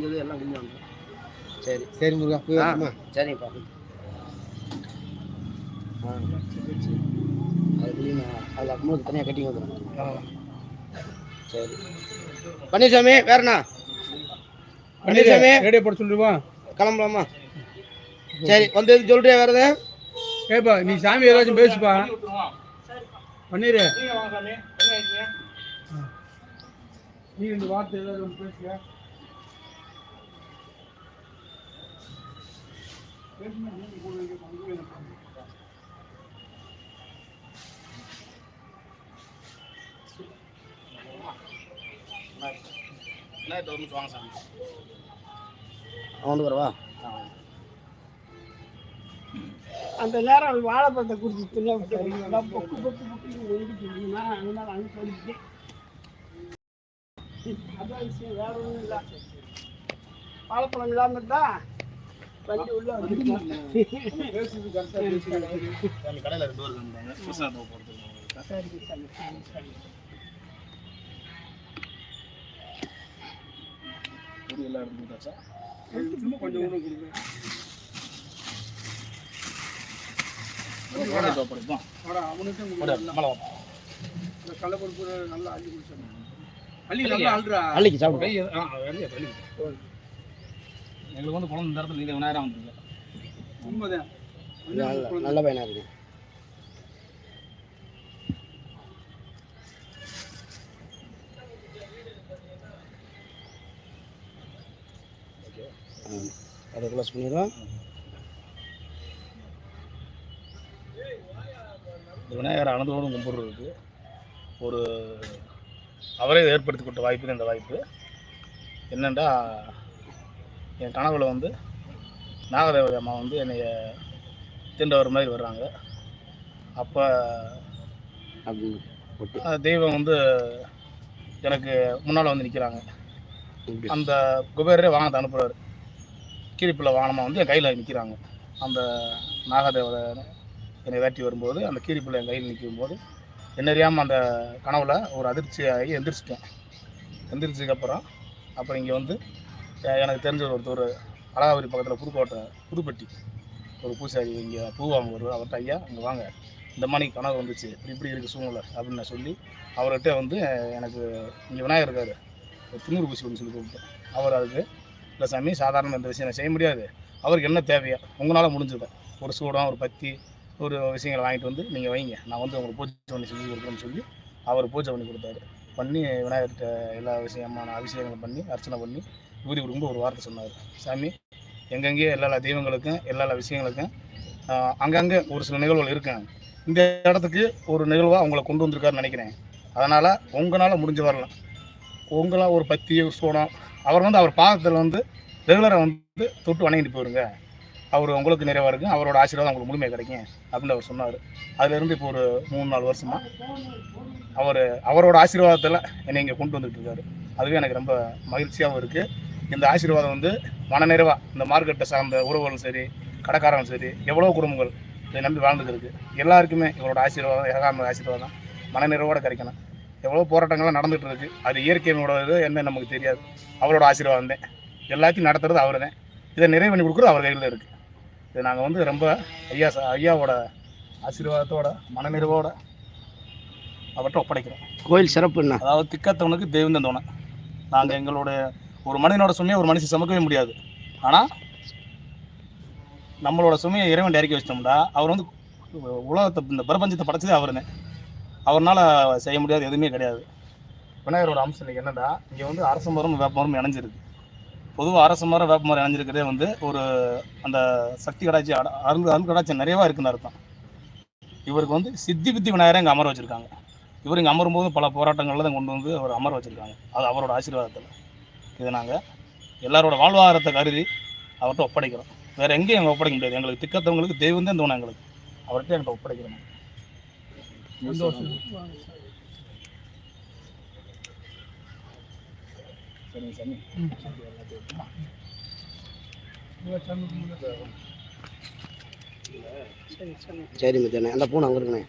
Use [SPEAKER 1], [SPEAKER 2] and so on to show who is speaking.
[SPEAKER 1] எல்லாம் கொஞ்சம் வந்துடும். சரி
[SPEAKER 2] சரி முருகா போய்
[SPEAKER 1] சரிங்கப்பா. அதுக்குள்ளேயும் நான் அதில் அம்மாவுக்கு தனியாக கட்டிங்க வந்துடும். சரி பன்னீர்சாமி வேறண்ணா பன்னீர்சாமி
[SPEAKER 2] ரேடியோ போட சொல்லிடுவா
[SPEAKER 1] கிளம்பலாமா? சரி வந்து எது சொல்றியா வேறது?
[SPEAKER 2] ஏப்பா நீ சாமி ஏதாச்சும் பேசுப்பா பன்னீர். நீ இந்த வார்த்தை ஏதாவது ஒன்று பேசுங்க.
[SPEAKER 1] அவனுக்கு வரவா?
[SPEAKER 3] அந்த நேரம் வாழைப்பழத்தை குடிச்சிட்டு அதான் விஷயம், வேற ஒன்றும் இல்லை. வாழைப்பழம் இல்லாம இருந்தா வண்டி உள்ள கள்ளப்பருப்பு நல்லா அள்ளி குடிச்சாங்க.
[SPEAKER 1] அள்ளிக்கு சாப்பிடு.
[SPEAKER 4] எங்களுக்கு வந்து குழந்தை இந்த இடத்துல நீங்கள் நேரம் வந்துருக்கு.
[SPEAKER 3] உண்மைதான்,
[SPEAKER 1] நல்ல பையனா இருக்கு. அதை க்ளோஸ் பண்ணிடுவோம்.
[SPEAKER 4] விநாயகர் அனந்தோடும் கும்பிட்றதுக்கு ஒரு அவரே ஏற்படுத்தி கொடுத்த வாய்ப்பு தான் இந்த வாய்ப்பு. என்னென்னா என் கனவுல வந்து நாகதேவதை அம்மா வந்து என்னைய தீண்டவர் மாதிரி வர்றாங்க. அப்போ தெய்வம் வந்து எனக்கு முன்னால் வந்து நிற்கிறாங்க. அந்த குபேரரே வாகனத்தை அனுப்புகிறார். கீரிப்பிள்ளை வாகனமாக வந்து என் கையில் நிற்கிறாங்க. அந்த நாகதேவதை என்னை வேட்டி வரும்போது அந்த கீரிப்பிள்ளை என் கையில் நிற்கும்போது என்ன அறியாமல் அந்த கனவுல ஒரு அதிர்ச்சியாகி எந்திரிச்சிட்டேன். எந்திரிச்சதுக்கப்புறம் அப்புறம் இங்கே வந்து எனக்கு தெரிஞ்ச ஒருத்தர் அழகாவரி பக்கத்தில் புதுக்கோட்டை புதுப்பட்டி ஒரு பூசாரி இங்கே பூவாங்க ஒரு அவர்கிட்ட, ஐயா இங்கே வாங்க, இந்த மாதிரி கனவு வந்துச்சு, இப்படி இருக்குது சூழ்நிலை அப்படின்னு நான் சொல்லி அவர்கிட்ட வந்து எனக்கு இங்கே விநாயகர் இருக்கார், ஒரு துண்ணூறு பூசி ஒன்று சொல்லி கொடுத்தேன். அவர் அதுக்கு இல்லை சாமி சாதாரண இந்த விஷயம் நான் செய்ய முடியாது, அவருக்கு என்ன தேவையா உங்களால் முடிஞ்சதை ஒரு சூடம் ஒரு பத்தி ஒரு விஷயங்களை வாங்கிட்டு வந்து நீங்கள் வைங்க, நான் வந்து உங்களுக்கு பூஜை பண்ணி செஞ்சு கொடுக்குறேன்னு சொல்லி அவர் பூஜை பண்ணி கொடுத்தாரு. பண்ணி விநாயகர்கிட்ட எல்லா விஷயமான அபிஷேகங்களை பண்ணி அர்ச்சனை பண்ணி ஊதி கொடுக்கும்போது ஒரு வார்த்தை சொன்னார், சாமி எங்கெங்கேயே எல்லா தெய்வங்களுக்கும் எல்லா விஷயங்களுக்கும் அங்கங்கே ஒரு சில நிகழ்வுகள் இருக்கேன், இந்த இடத்துக்கு ஒரு நிகழ்வாக அவங்கள கொண்டு வந்திருக்காருன்னு நினைக்கிறேன். அதனால் உங்களால் முடிஞ்ச வரலாம், உங்களால் ஒரு பத்தி ஒரு சூடம் அவர் வந்து அவர் பாதத்தில் வந்து ரெகுலராக வந்து தொட்டு வணங்கிட்டு போயிருங்க, அவர் உங்களுக்கு நிறைவாக இருக்கும், அவரோட ஆசீர்வாதம் உங்களுக்கு முழுமையாக கிடைக்கும் அப்படின்னு அவர் சொன்னார். அதிலேருந்து இப்போ ஒரு 3-4 வருஷமாக அவரோட ஆசீர்வாதத்தில் என்னை இங்கே கொண்டு வந்துட்டு இருக்காரு. அதுவே எனக்கு ரொம்ப மகிழ்ச்சியாகவும் இருக்குது. இந்த ஆசீர்வாதம் வந்து மனநிறைவாக இந்த மார்க்கெட்டை சார்ந்த உறவுகளும் சரி கடைக்காரங்களும் சரி எவ்வளோ குடும்பங்கள் இதை நம்பி வாழ்ந்துருக்கு எல்லாருக்குமே இவரோட ஆசீர்வாதம் ஏகாம ஆசீர்வாதம் மனநிறைவோடு கிடைக்கணும். எவ்வளோ போராட்டங்கள்லாம் நடந்துகிட்டு இருக்குது, அது இயற்கையினோட இது என்ன நமக்கு தெரியாது, அவரோட ஆசீர்வாதம் தான் எல்லாத்தையும் நடத்துறது அவர் தான், இதை நிறைவு பண்ணி கொடுக்குறது அவர் கையில் இருக்குது. இது நாங்கள் வந்து ரொம்ப ஐயாவோட ஆசீர்வாதத்தோட மனநிறைவோட அவர்கிட்ட ஒப்படைக்கிறோம்.
[SPEAKER 1] கோயில் சிறப்பு என்ன,
[SPEAKER 4] அதாவது திக்கத்தவனுக்கு தெய்வம் தந்தோனை. நாங்கள் எங்களுடைய ஒரு மனிதனோட சுமையை ஒரு மனுஷன் சுமக்கவே முடியாது, ஆனால் நம்மளோட சுமையை இறைவன் இறக்கி வச்சிட்டோம்னா அவர் வந்து உலகத்தை இந்த பிரபஞ்சத்தை படைச்சதே அவர் தான், அவரால் செய்ய முடியாது எதுவுமே கிடையாது. விநாயகரோட அம்சம் இன்றைக்கி என்னென்னா இங்கே வந்து அரச மரம் வேப்ப மரம் இணைஞ்சிருக்கு. பொதுவாக அரச மரம் வேப்ப மரம் இணைஞ்சிருக்கிறதே வந்து ஒரு அந்த சக்தி கடாட்சி அருள் கடாட்சி நிறையவா இருக்குன்னு அர்த்தம். இவருக்கு வந்து சித்தி புத்தி விநாயகரை இங்கே அமர வச்சுருக்காங்க. இவர் இங்கே அமரும் போது பல போராட்டங்களில் தான் கொண்டு வந்து அவர் அமர வச்சுருக்காங்க. அது அவரோட ஆசீர்வாதத்தில். இதை நாங்கள் எல்லாரோட வாழ்வாதாரத்தை கருதி அவர்கிட்ட ஒப்படைக்கிறோம். வேறு எங்கேயும் எங்களை ஒப்படைக்க முடியாது. எங்களுக்கு திக்கத்தவங்களுக்கு தெய்வம் தான் தோணும், எங்களுக்கு அவர்கிட்ட எங்களை ஒப்படைக்கிறோம்.
[SPEAKER 1] சரி மச்சானே, அந்த பூனை அங்கே இருக்குண்ணே.